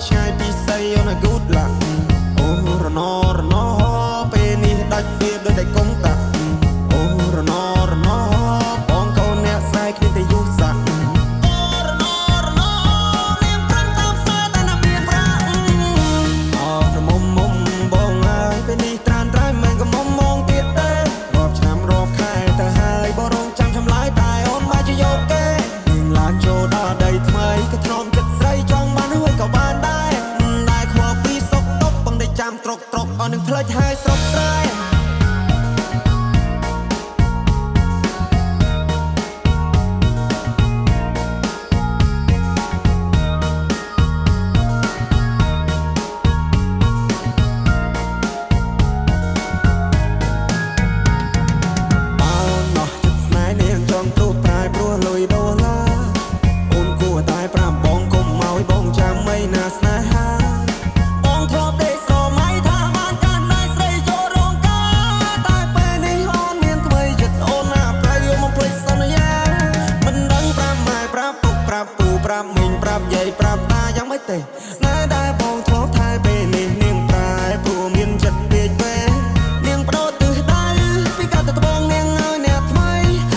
ឆ្ងាយពីស័យអូនឲ្យ good luck អូរណរណពេលនេះដាច់វាដូចតែកុំតាអូរណរណបងកូនអ្នកស្រែកគ្នាតែយូរសាក់អូរណរណនាងប្រាំតាមផ្សារតែណាមានប្រាក់អោក្រមុំមុំបងហើយពេលនេះត្រានត្រៃមិនក៏មុំមងទៀតទេរាប់ឆ្នាំរាប់ខែទៅហើយបងរងចាំឆ្លើយតែអូនមកជាយកគេនាងឡើងចូលដល់ដីថ្មីក៏ធ្នមចិត្តស្រីចង់បានហើយក៏បានដែរតែខ្វល់ពីសុកតុកបងได้ចាំត្រុកត្រុកអស់នឹងផ្លេចហើយស្រុកស្រែប្រាប់មីងប្រាប់យាយប្រាប់តាយ៉ាងម៉េចទេណែដែរបងធ្លាប់ថែពេលនេះនាងប្រែព្រោះមានចិត្តពេកពេនាងបដោតទិសដៅពីកាត់ទៅត្បូងនាងឲ្យអ្នកថ្មី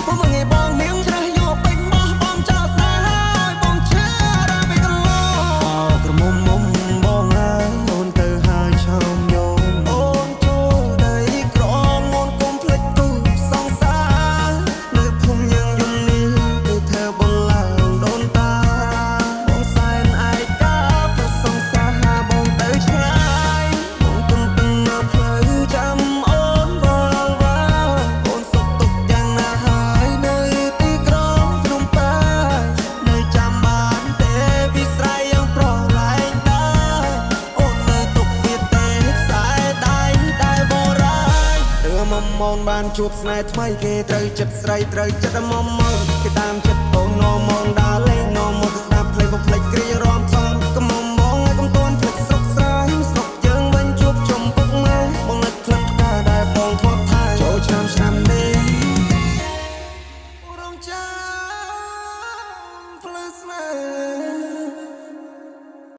បងមកងាយបងនាងច្រះយកពេញបោះបងចោលស្នេហ៍ហើយបងឈឺរ៉ាពីកន្លងអោក្រមុំមុំបងហើយអូនទៅហើយឆោមយំអូនចូលដីក្រមអូនគុំភ្លេចទូសងសារនៅភូមិយើងយំនេះគឺធ្វើបងឡើងដូនតាមងបានជួបស្នេហ៍ថ្មីគេត្រូវចិត្តស្រីត្រូវចិត្តមុំមកគេតាមចិត្តអូននោមងដើរលេងនោមមកស្ដាប់ភ្លេងបំភ្លេចគ្រារំសំកុំមងឲ្យកុំតន់ភ្លេចស្រុកស្រែស្រុកយើងវិញជួបជុំពុកម៉ែបងនឹកផ្លឹកផ្កាដែលបងធ្លាប់ថែចូលឆ្នាំនេះរងចាំភ្លើស្នេហ៍